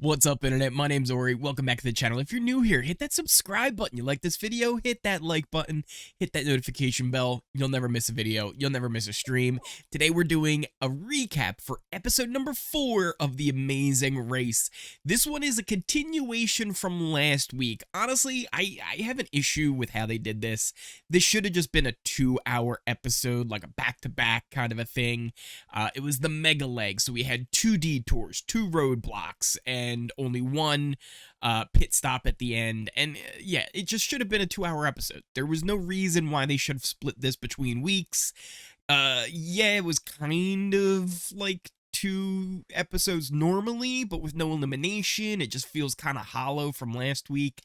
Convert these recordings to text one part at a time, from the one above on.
What's up, internet? My name's Ori. Welcome back to the channel. If you're new here, hit that subscribe button. You like this video, hit that like button, hit that notification bell. You'll never miss a video. You'll never miss a stream. Today we're doing a recap for episode number 4 of The Amazing Race. This one is a continuation from last week. Honestly, I have an issue with how they did this. This should have just been a 2-hour episode, like a back-to-back kind of a thing. It was the mega leg, so we had 2 detours, 2 roadblocks, and only one pit stop at the end. And yeah, it just should have been a 2-hour episode. There was no reason why they should have split this between weeks. Yeah, it was kind of like 2 episodes normally, but with no elimination. It just feels kind of hollow from last week.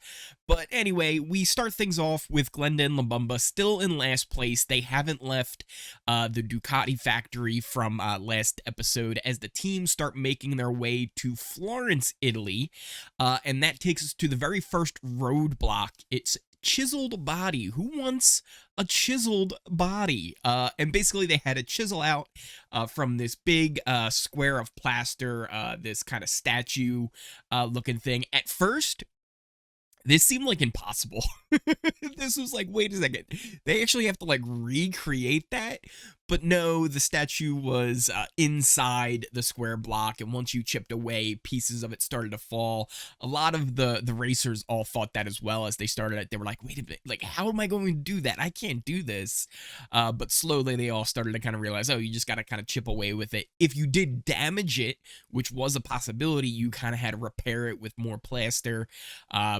But anyway, we start things off with Glenda and Labumba still in last place. They haven't left the Ducati factory from last episode as the teams start making their way to Florence, Italy. And that takes us to the very first roadblock. It's chiseled body. Who wants a chiseled body? And basically they had to chisel out from this big square of plaster, this kind of statue looking thing. At first, this seemed like impossible. This was like, wait a second, they actually have to like recreate that? But no, the statue was inside the square block, and once you chipped away, pieces of it started to fall. A lot of the racers all thought that as well as they started it. They were like, wait a minute, like, how am I going to do that? I can't do this. But slowly they all started to kind of realize, oh, you just got to kind of chip away with it. If you did damage it, which was a possibility, you kind of had to repair it with more plaster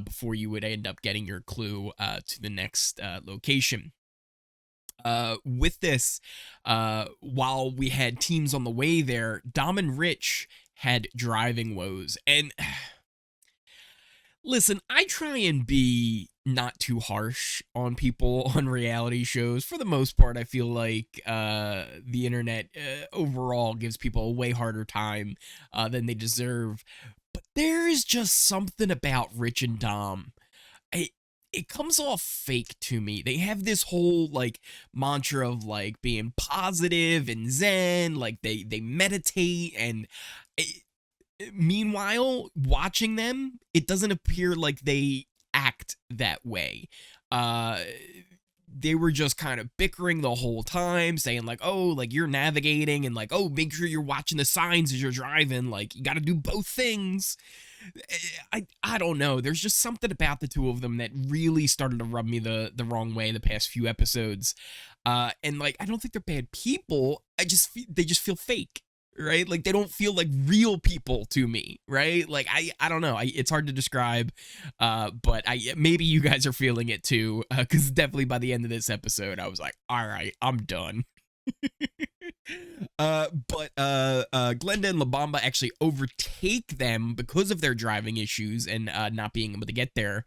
before you would end up getting your clue to the next location. With this, while we had teams on the way there, Dom and Rich had driving woes. And listen, I try and be not too harsh on people on reality shows. For the most part, I feel like the internet overall gives people a way harder time than they deserve. But there is just something about Rich and Dom. It comes off fake to me. They have this whole like mantra of like being positive and zen, like they meditate, and meanwhile watching them, it doesn't appear like they act that way. They were just kind of bickering the whole time, saying like, oh, like you're navigating, and like, oh, make sure you're watching the signs as you're driving, like you got to do both things. I don't know. There's just something about the two of them that really started to rub me the wrong way the past few episodes. And like, I don't think they're bad people. They just feel fake, right? Like they don't feel like real people to me, right? Like I don't know. It's hard to describe. But maybe you guys are feeling it too. Because definitely by the end of this episode, I was like, all right, I'm done. But Glenda and Labumba actually overtake them because of their driving issues and not being able to get there.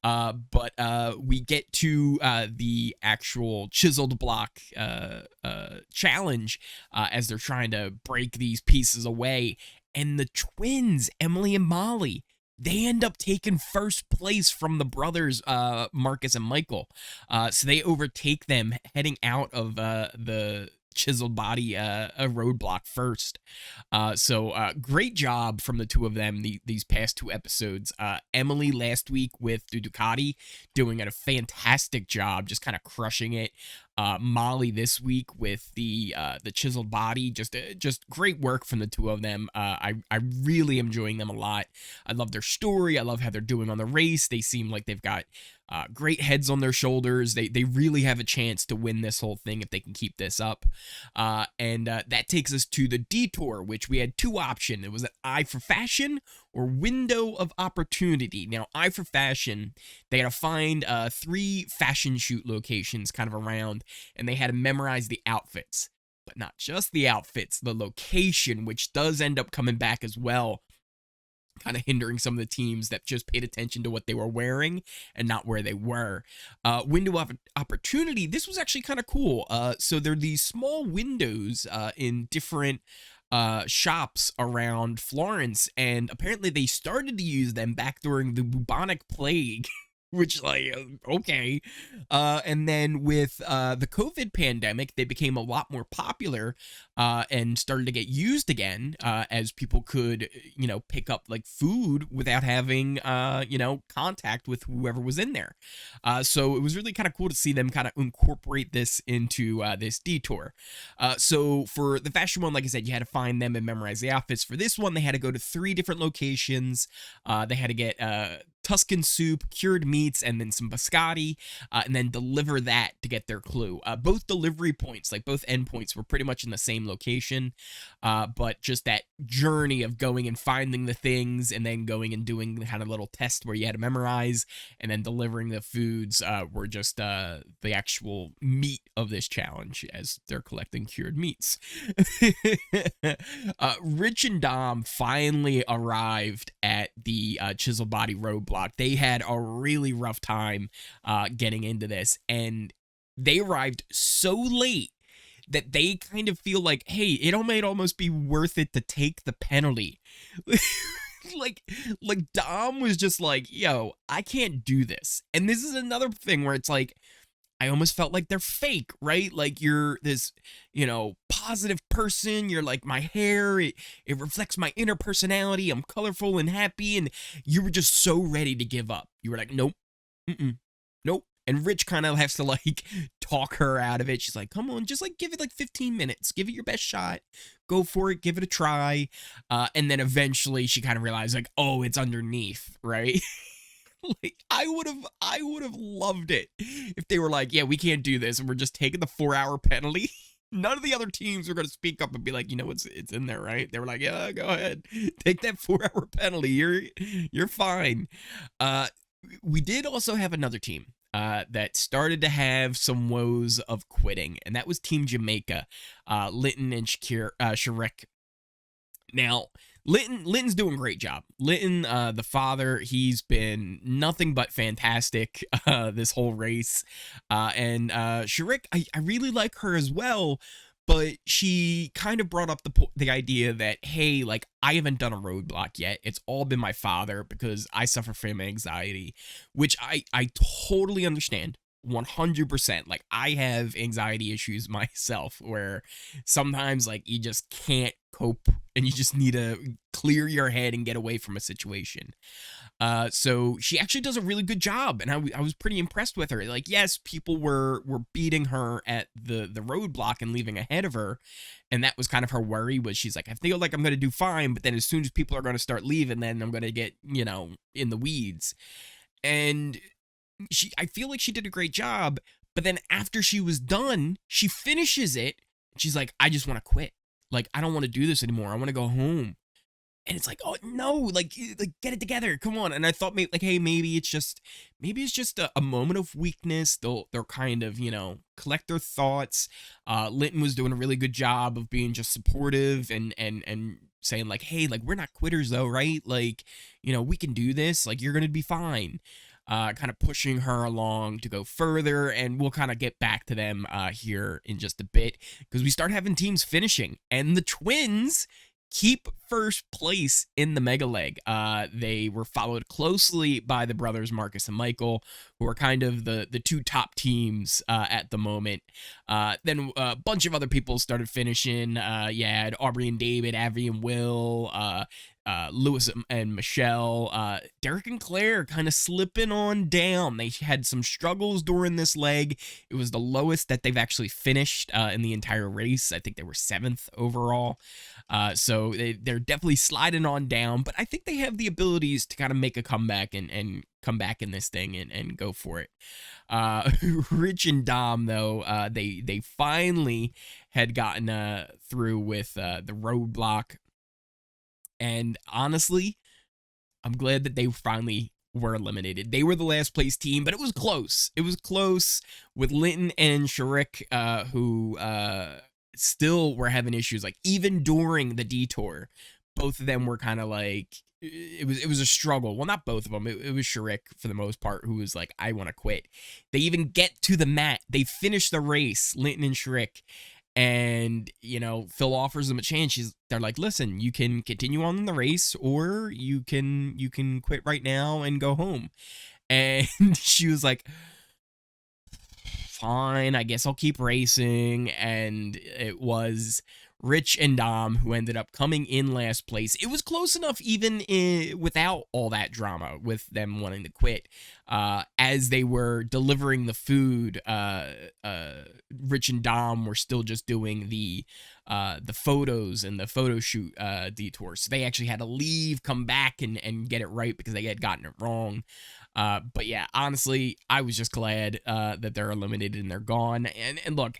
But we get to the actual chiseled block challenge as they're trying to break these pieces away. And the twins, Emily and Molly, they end up taking first place from the brothers, Marcus and Michael. So they overtake them heading out of the chiseled body a roadblock first. So great job from the two of them these past 2 episodes. Emily last week with the Ducati doing a fantastic job, just kind of crushing it. Molly this week with the chiseled body, just great work from the two of them. I really am enjoying them a lot. I love their story. I love how they're doing on the race. They seem like they've got great heads on their shoulders. They really have a chance to win this whole thing if they can keep this up. And that takes us to the Detour, which we had 2 options. It was an eye for fashion or window of opportunity. Now, eye for fashion, they had to find 3 fashion shoot locations kind of around, and they had to memorize the outfits. But not just the outfits, the location, which does end up coming back as well, kind of hindering some of the teams that just paid attention to what they were wearing and not where they were. Window of opportunity, this was actually kind of cool. So there are these small windows in different shops around Florence, and apparently they started to use them back during the bubonic plague. which like okay. And then with the COVID pandemic, they became a lot more popular and started to get used again as people could, pick up like food without having, contact with whoever was in there. So it was really kind of cool to see them kind of incorporate this into this detour. So for the fashion one, like I said, you had to find them and memorize the outfits. For this one, they had to go to 3 different locations. They had to get Tuscan soup, cured meats, and then some biscotti, and then deliver that to get their clue. Both delivery points, like both endpoints, were pretty much in the same location, but just that journey of going and finding the things and then going and doing the kind of little test where you had to memorize and then delivering the foods were just the actual meat of this challenge as they're collecting cured meats. Rich and Dom finally arrived at the Chiseled Body roadblock. They had a really rough time getting into this, and they arrived so late that they kind of feel like, hey, it might almost be worth it to take the penalty. like Dom was just like, yo, I can't do this. And this is another thing where it's like, I almost felt like they're fake, right? Like you're this, positive person. You're like, my hair, it reflects my inner personality. I'm colorful and happy. And you were just so ready to give up. You were like, nope, nope. And Rich kind of has to like talk her out of it. She's like, come on, just like give it like 15 minutes. Give it your best shot. Go for it. Give it a try. And then eventually she kind of realized like, oh, it's underneath, right? Like I would have loved it if they were like, yeah, we can't do this and we're just taking the 4-hour penalty. None of the other teams were going to speak up and be like, it's in there, right? They were like, yeah, go ahead, take that 4-hour penalty. You're fine. We did also have another team that started to have some woes of quitting, and that was Team Jamaica, Linton and Shrek. Now, Linton's doing a great job. Linton, the father, he's been nothing but fantastic this whole race. And Shrek, I really like her as well, but she kind of brought up the idea that, hey, like, I haven't done a roadblock yet. It's all been my father because I suffer from anxiety, which I totally understand. 100%. Like, I have anxiety issues myself where sometimes like you just can't cope and you just need to clear your head and get away from a situation. So she actually does a really good job, and I was pretty impressed with her. Like, yes, people were beating her at the roadblock and leaving ahead of her, and that was kind of her worry. Was she's like, I feel like I'm going to do fine, but then as soon as people are going to start leaving, then I'm going to get in the weeds. And I feel like she did a great job, but then after she was done, she finishes it. She's like, I just want to quit. Like, I don't want to do this anymore. I want to go home. And it's like, oh no, like get it together. Come on. And I thought maybe it's just a moment of weakness. They'll kind of, collect their thoughts. Linton was doing a really good job of being just supportive and saying like, hey, like, we're not quitters though, right? Like, we can do this. Like, you're going to be fine. Kind of pushing her along to go further, and we'll kind of get back to them here in just a bit, because we start having teams finishing, and the twins keep first place in the mega leg. They were followed closely by the brothers Marcus and Michael, who are kind of the 2 top teams at the moment. Then a bunch of other people started finishing. You had Aubrey and David, Avi and Will, Lewis and Michelle, Derek and Claire kind of slipping on down. They had some struggles during this leg. It was the lowest that they've actually finished in the entire race. I think they were 7th overall. So they're definitely sliding on down, but I think they have the abilities to kind of make a comeback and come back in this thing and go for it. Rich and Dom, though, they finally had gotten through with the roadblock. And honestly, I'm glad that they finally were eliminated. They were the last place team, but it was close. It was close with Linton and Shrek, who still were having issues. Like, even during the detour, both of them were kind of like, it was a struggle. Well, not both of them. It was Shrek for the most part, who was like, I want to quit. They even get to the mat. They finish the race, Linton and Shrek. And, Phil offers them a chance. They're like, listen, you can continue on in the race, or you can quit right now and go home. And she was like, fine, I guess I'll keep racing. And it was Rich and Dom who ended up coming in last place. It was close enough even without all that drama with them wanting to quit. As they were delivering the food, Rich and Dom were still just doing the photos and the photo shoot detour. So they actually had to leave, come back, and get it right because they had gotten it wrong. But yeah, honestly, I was just glad that they're eliminated and they're gone. And look,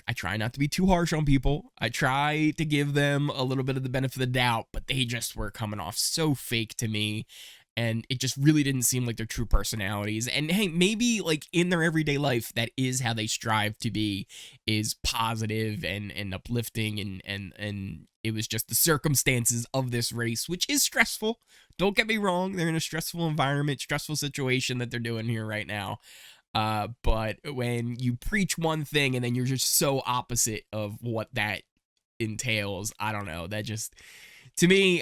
I try not to be too harsh on people. I try to give them a little bit of the benefit of the doubt, but they just were coming off so fake to me. And it just really didn't seem like their true personalities. And hey, maybe like in their everyday life, that is how they strive to be, is positive and uplifting. And it was just the circumstances of this race, which is stressful. Don't get me wrong. They're in a stressful environment, stressful situation that they're doing here right now. But when you preach one thing and then you're just so opposite of what that entails, I don't know. That just, to me,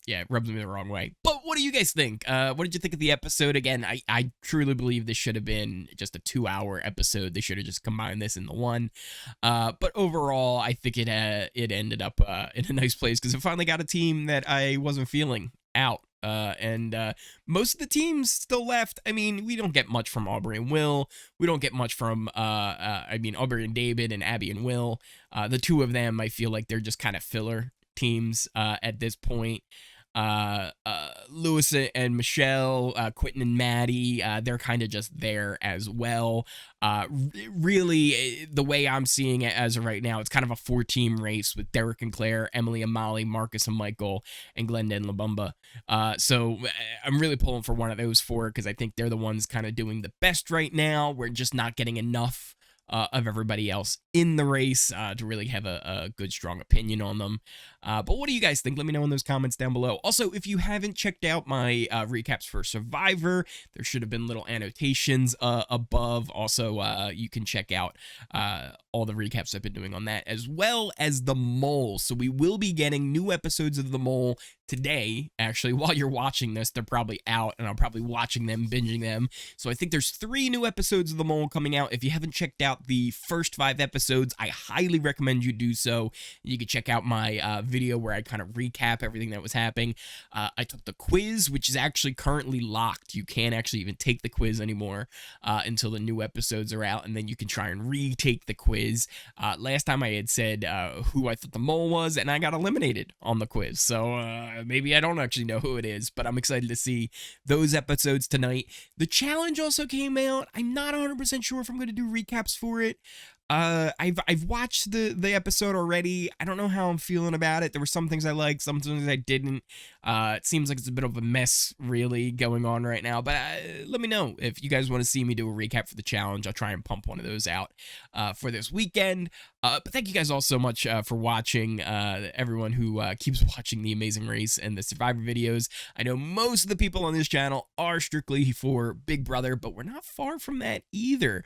yeah, it rubs me the wrong way. But what do you guys think? What did you think of the episode? Again, I truly believe this should have been just a 2-hour episode. They should have just combined this into one. But overall, I think it ended up in a nice place because it finally got a team that I wasn't feeling out. And most of the teams still left. I mean, we don't get much from Aubrey and Will. We don't get much from, Aubrey and David and Abby and Will. The two of them, I feel like they're just kind of filler teams at this point. Lewis and Michelle, Quentin and Maddie, they're kind of just there as well. Really, the way I'm seeing it as of right now, it's kind of a 4-team race with Derek and Claire, Emily and Molly, Marcus and Michael, and Glenda and LaBumba. So I'm really pulling for one of those 4 because I think they're the ones kind of doing the best right now. We're just not getting enough of everybody else in the race to really have a good, strong opinion on them. But what do you guys think? Let me know in those comments down below. Also, if you haven't checked out my recaps for Survivor, there should have been little annotations above. Also, you can check out all the recaps I've been doing on that, as well as The Mole. So we will be getting new episodes of The Mole today. Actually, while you're watching this, they're probably out, and I'm probably watching them, binging them. So I think there's 3 new episodes of The Mole coming out. If you haven't checked out the first 5 episodes, I highly recommend you do so. You can check out my video where I kind of recap everything that was happening. I took the quiz, which is actually currently locked. You can't actually even take the quiz anymore until the new episodes are out, and then you can try and retake the quiz. Last time I had said who I thought the mole was, and I got eliminated on the quiz. So maybe I don't actually know who it is, but I'm excited to see those episodes tonight. The challenge also came out. I'm not 100% sure if I'm going to do recaps for it. I've watched the episode already. I don't know how I'm feeling about it. There were some things I liked, some things I didn't. It seems like it's a bit of a mess really going on right now, but let me know if you guys want to see me do a recap for the challenge. I'll try and pump one of those out for this weekend. But thank you guys all so much for watching, everyone who keeps watching The Amazing Race and the Survivor videos. I know most of the people on this channel are strictly for Big Brother, but we're not far from that either.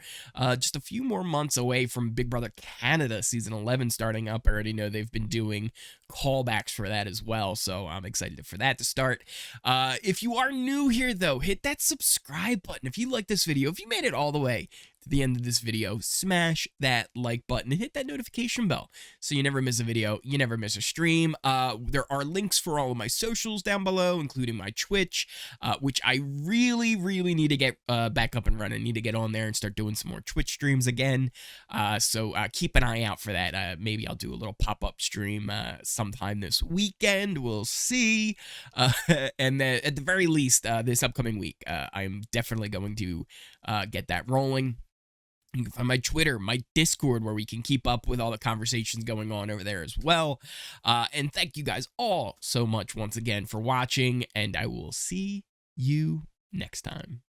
Just a few more months away from Big Brother Canada Season 11 starting up. I already know they've been doing callbacks for that as well, so I'm excited for that to start. If you are new here, though, hit that subscribe button. If you like this video, if you made it all the way to the end of this video, smash that like button and hit that notification bell so you never miss a video, you never miss a stream. There are links for all of my socials down below, including my Twitch, which I really need to get back up and running. Need to get on there and start doing some more Twitch streams again. So keep an eye out for that. Maybe I'll do a little pop-up stream sometime this weekend. We'll see. And at the very least, this upcoming week, I'm definitely going to get that rolling. You can find my Twitter, my Discord, where we can keep up with all the conversations going on over there as well. And thank you guys all so much once again for watching, and I will see you next time.